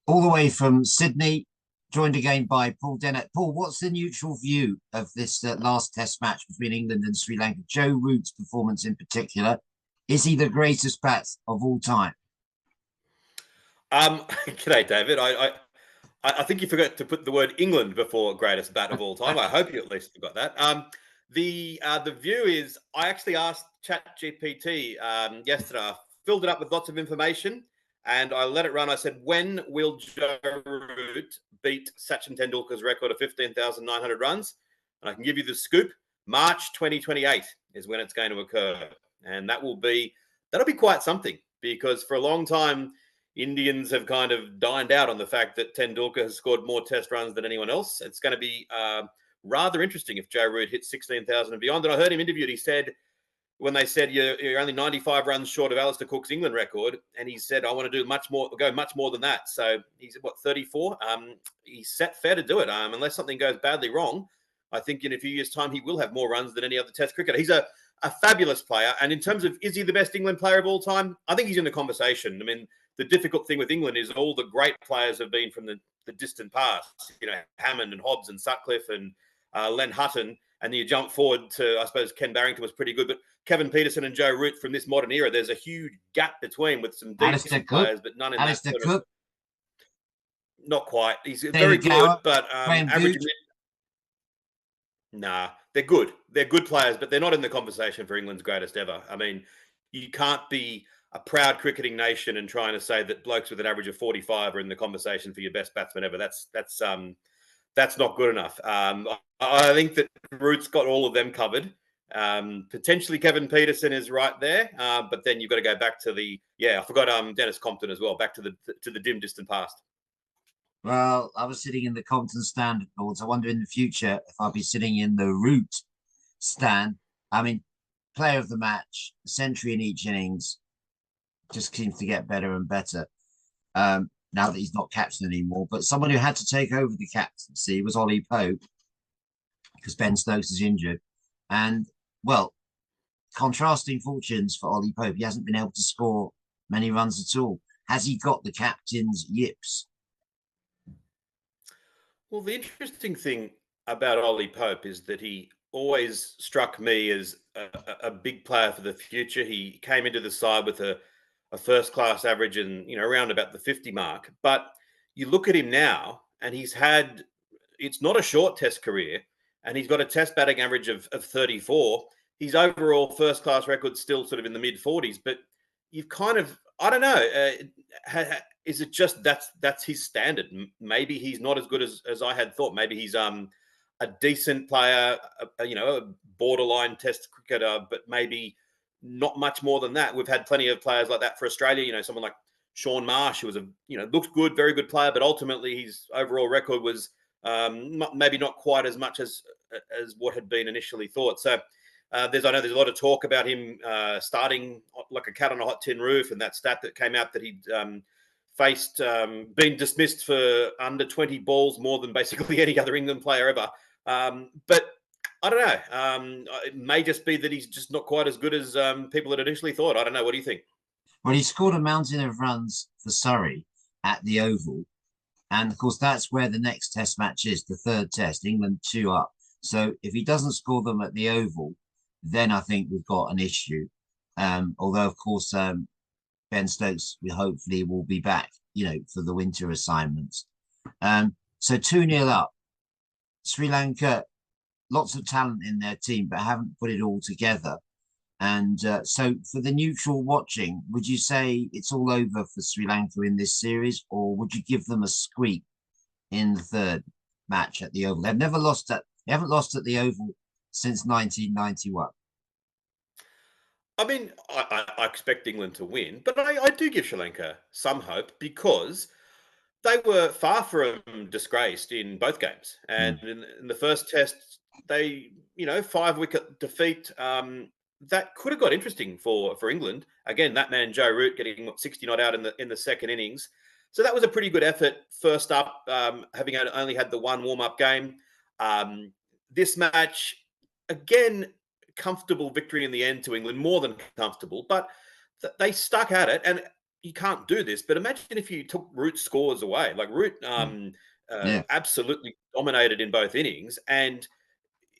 all the way from Sydney, joined again by Paul Dennett. Paul, what's the neutral view of this last Test match between England and Sri Lanka? Joe Root's performance in particular, is he the greatest bat of all time? G'day, David. I think you forgot to put the word England before greatest bat of all time. I hope you at least forgot that. The view is I actually asked ChatGPT yesterday. I filled it up with lots of information, and I let it run. I said, "When will Joe Root beat Sachin Tendulkar's record of 15,900 runs?" And I can give you the scoop. March 2028 is when it's going to occur, and that'll be quite something because for a long time Indians have kind of dined out on the fact that Tendulkar has scored more Test runs than anyone else. It's going to be rather interesting if Joe Root hits 16,000 and beyond. And I heard him interviewed. He said, when they said you're only 95 runs short of Alistair Cook's England record, and he said, I want to do much more than that. So he's 34. He's set fair to do it. Unless something goes badly wrong, I think in a few years' time he will have more runs than any other Test cricketer. He's a fabulous player. And in terms of is he the best England player of all time, I think he's in the conversation. I mean, the difficult thing with England is all the great players have been from the distant past. Hammond and Hobbs and Sutcliffe and Len Hutton. And then you jump forward to, I suppose, Ken Barrington was pretty good. But Kevin Peterson and Joe Root from this modern era, there's a huge gap between with some decent players, but none in Alistair that Cook. Not quite. He's David very Gower, good, but average. Nah, they're good. They're good players, but they're not in the conversation for England's greatest ever. I mean, you can't be a proud cricketing nation and trying to say that blokes with an average of 45 are in the conversation for your best batsman ever. That's not good enough. I think that Root's got all of them covered. Potentially Kevin Peterson is right there, but then you've got to go back to I forgot Dennis Compton as well, back to the dim distant past. Well, I was sitting in the Compton stand at Lords. I wonder in the future if I'll be sitting in the Root stand. I mean, player of the match, a century in each innings, just seems to get better and better now that he's not captain anymore. But someone who had to take over the captaincy was Ollie Pope because Ben Stokes is injured. And, well, contrasting fortunes for Ollie Pope. He hasn't been able to score many runs at all. Has he got the captain's yips? Well, the interesting thing about Ollie Pope is that he always struck me as a big player for the future. He came into the side with a first-class average and, around about the 50 mark. But you look at him now and it's not a short Test career, and he's got a Test batting average of 34. His overall first-class record's still sort of in the mid-40s, but you've kind of, I don't know, is it just that's his standard? Maybe he's not as good as I had thought. Maybe he's a decent player, a borderline Test cricketer, but maybe not much more than that. We've had plenty of players like that for Australia. Someone like Sean Marsh, who was looked good, very good player, but ultimately his overall record was maybe not quite as much as what had been initially thought. So I know there's a lot of talk about him starting like a cat on a hot tin roof, and that stat that came out that he'd been dismissed for under 20 balls more than basically any other England player ever. But I don't know. It may just be that he's just not quite as good as people had initially thought. I don't know. What do you think? Well, he scored a mountain of runs for Surrey at the Oval. And of course, that's where the next Test match is, the third Test, England 2 up. So if he doesn't score them at the Oval, then I think we've got an issue. Although, of course, Ben Stokes, we hopefully will be back, for the winter assignments. So 2-0 up. Sri Lanka, lots of talent in their team, but haven't put it all together. And so for the neutral watching, would you say it's all over for Sri Lanka in this series, or would you give them a squeak in the third match at the Oval? They haven't lost at the Oval since 1991. I mean, I expect England to win, but I do give Sri Lanka some hope because they were far from disgraced in both games. And in the first Test, they, 5-wicket defeat. That could have got interesting for England. Again, that man Joe Root getting 60 not out in the second innings. So that was a pretty good effort. First up, having only had the one warm-up game. This match, again, comfortable victory in the end to England, more than comfortable, but they stuck at it. And you can't do this. But imagine if you took Root's scores away. Like Root Yeah. absolutely dominated in both innings, and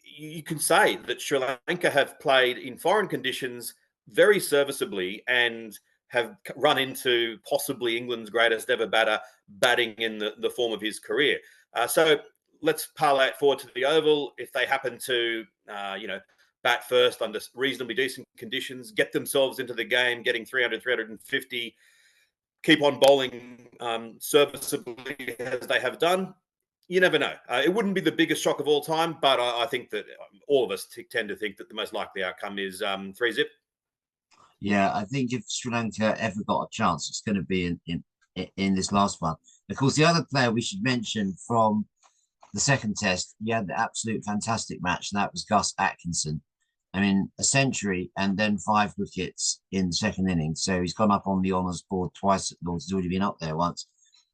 you can say that Sri Lanka have played in foreign conditions very serviceably and have run into possibly England's greatest ever batter batting in the form of his career. So let's parlay it forward to the Oval. If they happen to, bat first under reasonably decent conditions, get themselves into the game, getting 300, 350, keep on bowling serviceably as they have done, you never know. It wouldn't be the biggest shock of all time, but I think that all of us tend to think that the most likely outcome is 3-zip. Yeah, I think if Sri Lanka ever got a chance, it's going to be in this last one. Of course, the other player we should mention from the second test, he had the absolute fantastic match, and that was Gus Atkinson. I mean, a century and then 5 wickets in the second innings. So he's gone up on the honours board twice at Lord's. He's already been up there once.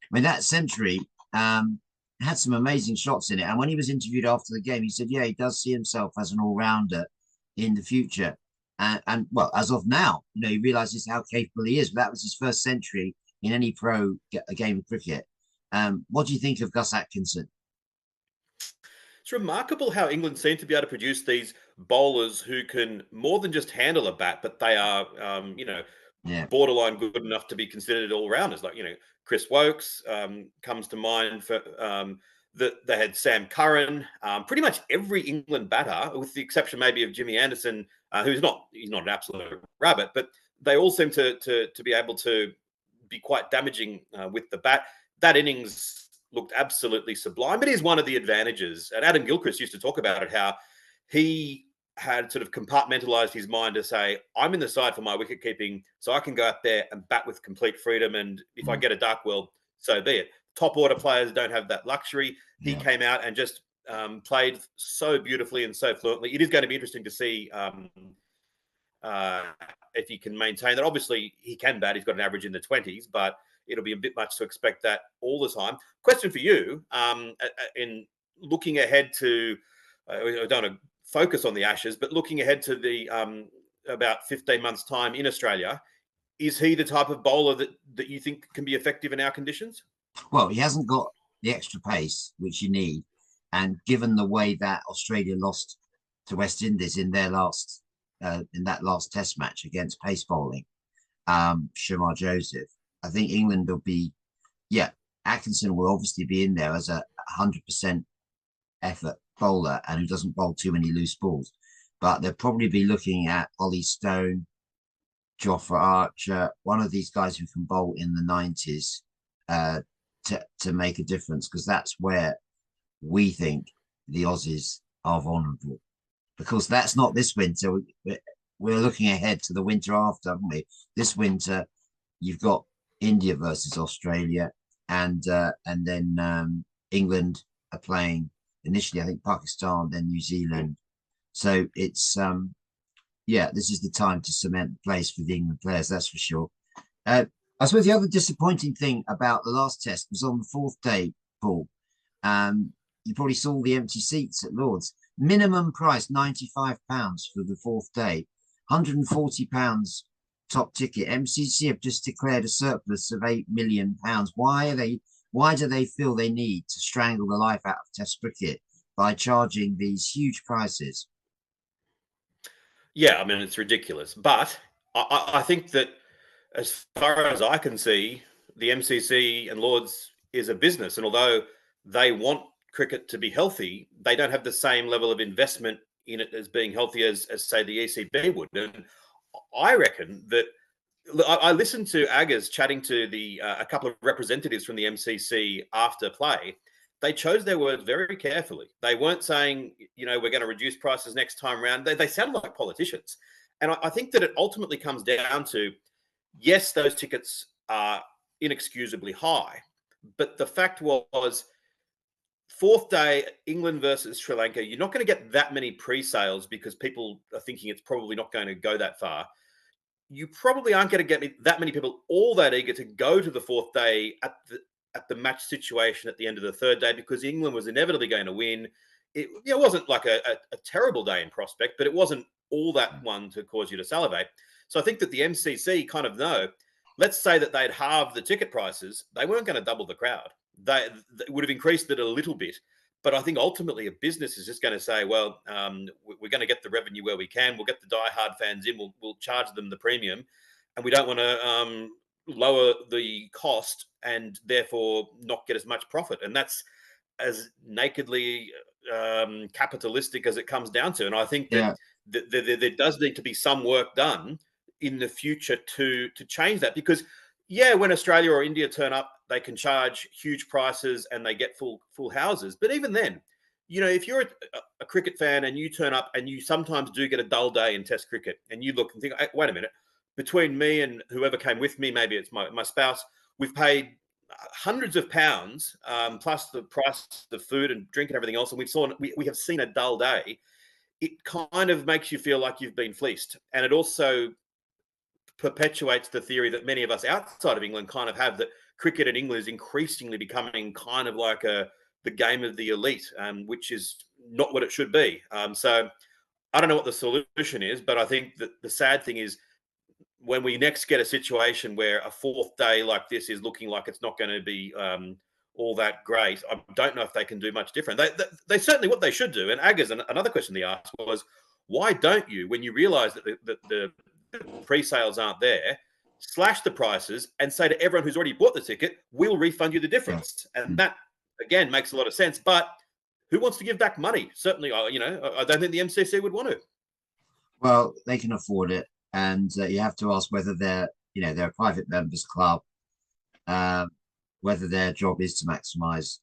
I mean, that century had some amazing shots in it. And when he was interviewed after the game, he said, yeah, he does see himself as an all-rounder in the future. And well, as of now, he realizes how capable he is. But that was his first century in any pro game of cricket. What do you think of Gus Atkinson? It's remarkable how England seem to be able to produce these bowlers who can more than just handle a bat, but they are, Yeah, borderline good enough to be considered all rounders. Like, Chris Wokes comes to mind for that. They had Sam Curran, pretty much every England batter, with the exception maybe of Jimmy Anderson, he's not an absolute rabbit, but they all seem to be able to be quite damaging with the bat. That innings looked absolutely sublime. It is one of the advantages, and Adam Gilchrist used to talk about it, how he had sort of compartmentalized his mind to say, I'm in the side for my wicket keeping, so I can go out there and bat with complete freedom. And if I get a duck, well, so be it. Top order players don't have that luxury. He came out and just played so beautifully and so fluently. It is going to be interesting to see if he can maintain that. Obviously, he can bat. He's got an average in the 20s, but it'll be a bit much to expect that all the time. Question for you, in looking ahead to, I don't want to focus on the Ashes, but looking ahead to the about 15 months' time in Australia, is he the type of bowler that you think can be effective in our conditions? well, he hasn't got the extra pace which you need, and given the way that Australia lost to West Indies in their last Test match against pace bowling, Shamar Joseph, I think England will be, Atkinson will obviously be in there as a 100% effort bowler and who doesn't bowl too many loose balls. But they'll probably be looking at Ollie Stone, Jofra Archer, one of these guys who can bowl in the 90s to make a difference, because that's where we think the Aussies are vulnerable. Because that's not this winter. We're looking ahead to the winter after, haven't we? This winter, you've got India versus Australia, and then England are playing initially, I think, Pakistan, then New Zealand. So it's this is the time to cement the place for the England players, that's for sure. I suppose the other disappointing thing about the last test was on the fourth day, Paul. You probably saw the empty seats at Lord's. Minimum price £95 for the fourth day, £140 top ticket. MCC have just declared a surplus of £8 million. Why do they feel they need to strangle the life out of Test cricket by charging these huge prices? Yeah, I mean, it's ridiculous. But I think that as far as I can see, the MCC and Lords is a business. And although they want cricket to be healthy, they don't have the same level of investment in it as being healthy as say, the ECB would. And I reckon that I listened to Aggers chatting to a couple of representatives from the MCC after play. They chose their words very carefully. They weren't saying, we're going to reduce prices next time around. They sounded like politicians. And I think that it ultimately comes down to, yes, those tickets are inexcusably high. But the fact was, fourth day, England versus Sri Lanka, you're not going to get that many pre-sales because people are thinking it's probably not going to go that far. You probably aren't going to get that many people all that eager to go to the fourth day at the match situation at the end of the third day, because England was inevitably going to win. It wasn't like a terrible day in prospect, but it wasn't all that one to cause you to salivate. So I think that the MCC kind of know let's say that they'd halved the ticket prices, they weren't going to double the crowd. They would have increased it a little bit. But I think ultimately a business is just going to say, well, we're going to get the revenue where we can. We'll get the diehard fans in. We'll charge them the premium. And we don't want to lower the cost and therefore not get as much profit. And that's as nakedly capitalistic as it comes down to. And I think that there does need to be some work done in the future to change that, because when Australia or India turn up, they can charge huge prices and they get full houses. But even then, if you're a cricket fan and you turn up and you sometimes do get a dull day in Test cricket, and you look and think, hey, wait a minute, between me and whoever came with me, maybe it's my spouse, we've paid hundreds of pounds, plus the price of food and drink and everything else, and we have seen a dull day. It kind of makes you feel like you've been fleeced, and it also perpetuates the theory that many of us outside of England kind of have, that cricket in England is increasingly becoming kind of like the game of the elite, which is not what it should be. So I don't know what the solution is, but I think that the sad thing is, when we next get a situation where a fourth day like this is looking like it's not going to be all that great, I don't know if they can do much different. They certainly, what they should do, and Agger's another question they asked was, why don't you, when you realise that the pre-sales aren't there, slash the prices and say to everyone who's already bought the ticket, we'll refund you the difference. And that, again, makes a lot of sense. But who wants to give back money? Certainly, I don't think the MCC would want to. Well, they can afford it. And you have to ask whether they're a private members club, whether their job is to maximize,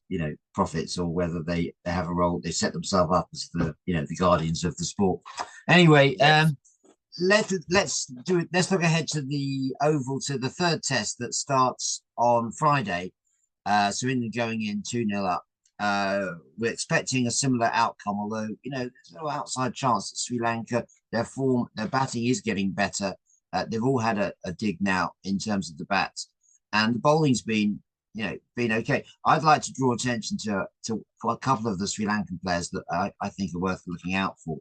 profits, or whether they have a role. They set themselves up as the guardians of the sport. Anyway, let's do it. Let's look ahead to the Oval, to the third test that starts on Friday. So England going in 2-0 up. We're expecting a similar outcome, although there's no outside chance that Sri Lanka, their batting is getting better. They've all had a dig now in terms of the bats, and the bowling's been okay. I'd like to draw attention to a couple of the Sri Lankan players that I think are worth looking out for.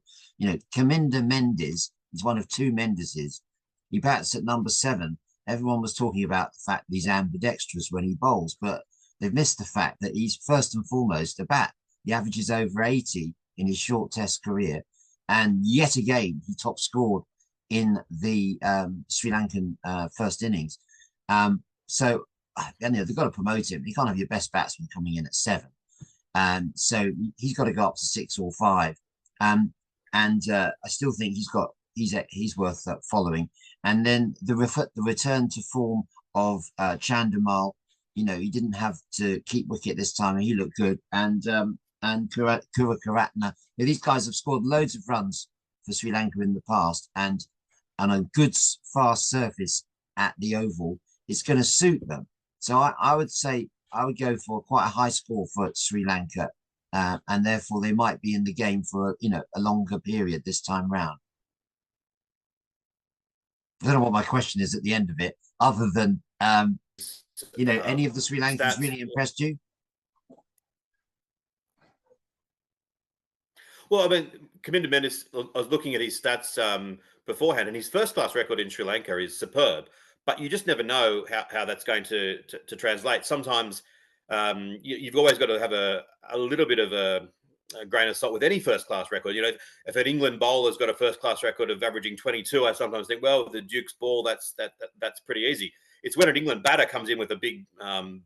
Kaminda Mendes is one of two Mendeses. He bats at number 7. Everyone was talking about the fact that he's ambidextrous when he bowls, but they've missed the fact that he's first and foremost a bat. He averages over 80 in his short test career. And yet again, he top scored in the Sri Lankan first innings. So they've got to promote him. You can't have your best batsman coming in at 7. So he's got to go up to 6 or 5. I still think he's worth following. And then the return to form of Chandimal. He didn't have to keep wicket this time, and he looked good. And Karatna. These guys have scored loads of runs for Sri Lanka in the past, and on a good fast surface at the Oval, it's going to suit them. So I would say I would go for quite a high score for Sri Lanka, and therefore they might be in the game for a longer period this time round. I don't know what my question is at the end of it, other than any of the Sri Lankans really impressed you? Well, I mean, Kaminda Mendes, I was looking at his stats beforehand, and his first-class record in Sri Lanka is superb. But you just never know how that's going to translate. Sometimes you've always got to have a little bit of a grain of salt with any first-class record. If an England bowler's got a first-class record of averaging 22, I sometimes think, well, the Duke's ball, that's pretty easy. It's when an England batter comes in with a big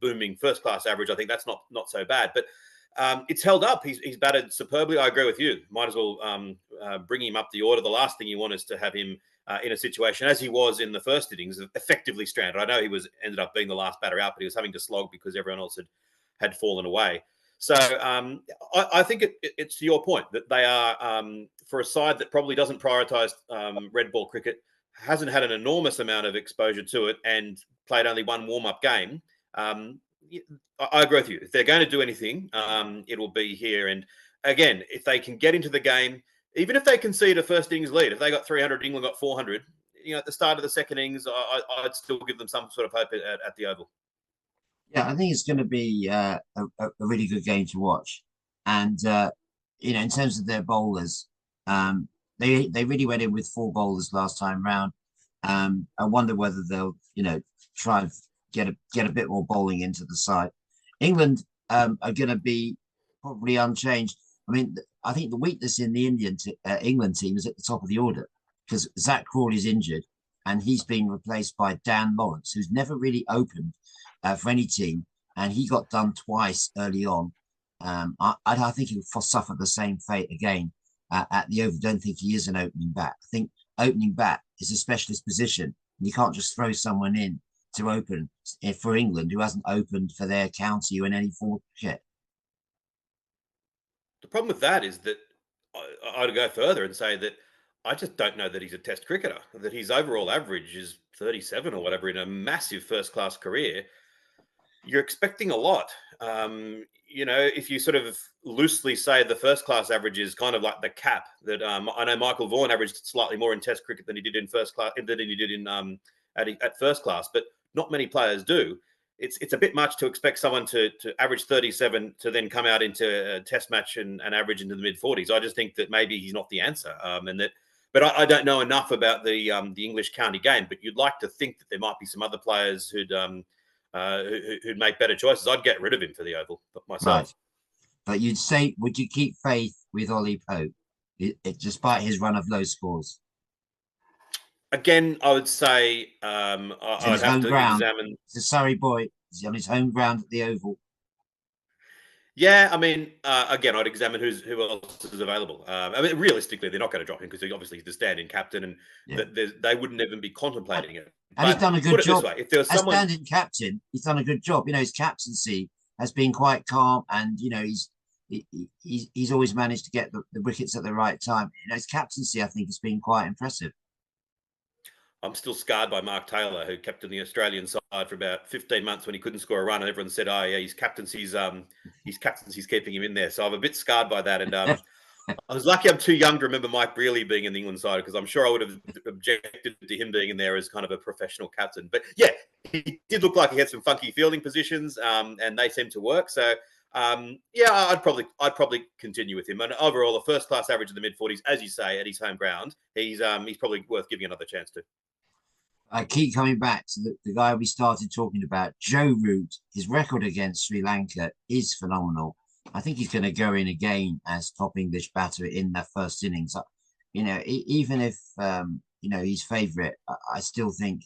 booming first-class average, I think that's not so bad. But it's held up. He's batted superbly. I agree with you. Might as well bring him up the order. The last thing you want is to have him in a situation, as he was in the first innings, effectively stranded. I know he ended up being the last batter out, but he was having to slog because everyone else had fallen away. So I think it's to your point that they are, for a side that probably doesn't prioritise red ball cricket, hasn't had an enormous amount of exposure to it, and played only one warm-up game. I agree with you. If they're going to do anything, it will be here. And again, if they can get into the game, even if they concede a first innings lead, if they got 300, England got 400, at the start of the second innings, I'd still give them some sort of hope at the Oval. Yeah, I think it's going to be a really good game to watch. And, in terms of their bowlers, they really went in with 4 bowlers last time round. I wonder whether they'll, try and get a bit more bowling into the side. England are going to be probably unchanged. I mean, I think the weakness in the England team is at the top of the order because Zach Crawley's injured and he's been replaced by Dan Lawrence, who's never really opened for any team, and he got done twice early on. I think he'll suffer the same fate again at the Oval. Don't think he is an opening bat. I think opening bat is a specialist position. You can't just throw someone in to open for England who hasn't opened for their county or in any form yet. The problem with that is that I'd go further and say that I just don't know that he's a test cricketer, that his overall average is 37 or whatever in a massive first-class career. You're expecting a lot. If you sort of loosely say the first-class average is kind of like the cap that I know Michael Vaughan averaged slightly more in test cricket than he did in first class, than he did in at first class, but not many players do. It's a bit much to expect someone to average 37 to then come out into a test match and average into the mid 40s. I just think that maybe he's not the answer, but I don't know enough about the English county game. But you'd like to think that there might be some other players who'd make better choices. I'd get rid of him for the Oval myself. Right. But would you keep faith with Ollie Pope, despite his run of low scores? Again, I would say I'd have to examine. He's a Surrey boy. He's on his home ground at the Oval. Yeah, I mean, again, I'd examine who else is available. I mean, realistically, they're not going to drop him because obviously he's the stand-in captain, and they wouldn't even be contemplating it. And he's done a good job. If there was someone stand-in captain, he's done a good job. His captaincy has been quite calm, and he's always managed to get the wickets at the right time. His captaincy, I think, has been quite impressive. I'm still scarred by Mark Taylor, who kept in the Australian side for about 15 months when he couldn't score a run, and everyone said, "Oh yeah, his captaincy's keeping him in there." So I'm a bit scarred by that, and I was lucky I'm too young to remember Mike Brearley being in the England side, because I'm sure I would have objected to him being in there as kind of a professional captain. But yeah, he did look like he had some funky fielding positions, and they seemed to work. So I'd probably continue with him. And overall, a first class average in the mid 40s, as you say, at his home ground, he's probably worth giving another chance to. I keep coming back to the guy we started talking about, Joe Root. His record against Sri Lanka is phenomenal. I think he's going to go in again as top English batter in that first innings. Even if he's favourite, I still think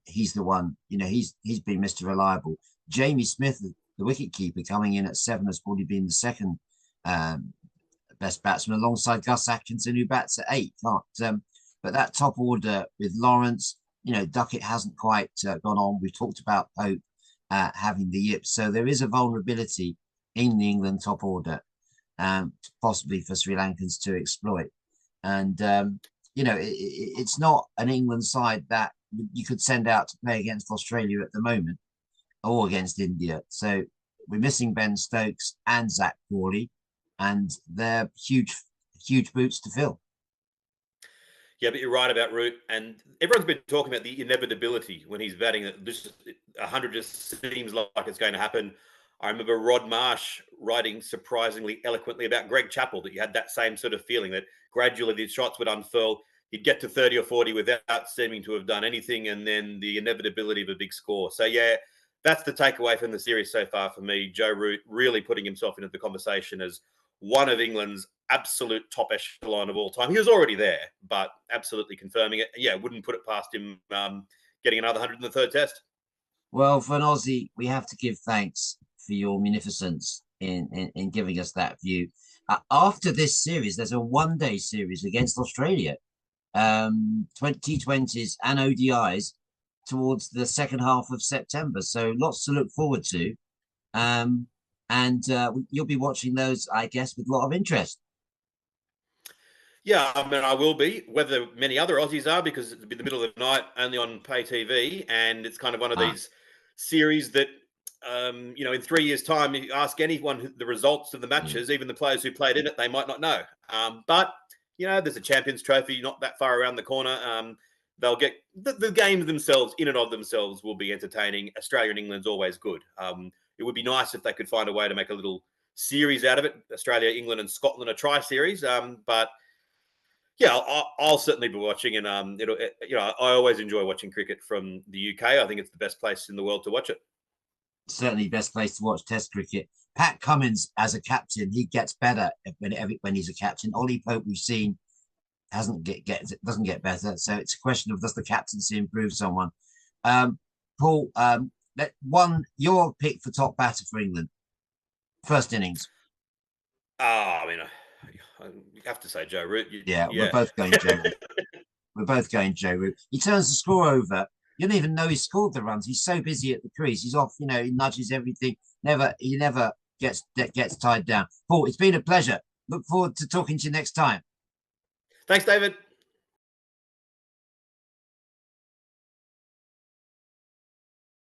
he's the one. He's been Mr. Reliable. Jamie Smith, the wicketkeeper, coming in at 7, has probably been the second best batsman alongside Gus Atkinson, who bats at 8. But that top order with Lawrence, Duckett hasn't quite gone on. We've talked about Pope having the yips. So there is a vulnerability in the England top order, possibly for Sri Lankans to exploit. And, it's not an England side that you could send out to play against Australia at the moment or against India. So we're missing Ben Stokes and Zach Crawley, and they're huge boots to fill. Yeah, but you're right about Root, and everyone's been talking about the inevitability when he's batting. 100 just seems like it's going to happen. I remember Rod Marsh writing surprisingly eloquently about Greg Chappell, that you had that same sort of feeling that gradually these shots would unfurl. He'd get to 30 or 40 without seeming to have done anything, and then the inevitability of a big score. So, yeah, that's the takeaway from the series so far for me. Joe Root really putting himself into the conversation as one of England's absolute top echelon of all time. He was already there, but absolutely confirming it. Yeah, wouldn't put it past him getting another 100 in the third test. Well, for an Aussie, we have to give thanks for your munificence in giving us that view. After this series, there's a one-day series against Australia, 2020s and ODIs towards the second half of September. So lots to look forward to. And you'll be watching those, I guess, with a lot of interest. Yeah, I mean, I will be, whether many other Aussies are, because it'll be the middle of the night, only on pay TV. And it's kind of one of these series that, in 3 years' time, if you ask anyone the results of the matches, even the players who played in it, they might not know. But there's a Champions Trophy not that far around the corner. They'll get the games themselves, in and of themselves, will be entertaining. Australia and England's always good. It would be nice if they could find a way to make a little series out of it. Australia, England, and Scotland, a tri-series. But Yeah, I'll certainly be watching, and I always enjoy watching cricket from the UK. I think it's the best place in the world to watch it. Certainly, best place to watch Test cricket. Pat Cummins as a captain, he gets better when he's a captain. Ollie Pope, we've seen, doesn't get better. So it's a question of, does the captaincy improve someone? Paul, your pick for top batter for England, first innings. I mean, you have to say Joe Root. We're both going Joe Root. We're both going Joe Root. He turns the score over. You don't even know he scored the runs. He's so busy at the crease. He's off. He nudges everything. He never gets tied down. Paul, it's been a pleasure. Look forward to talking to you next time. Thanks, David.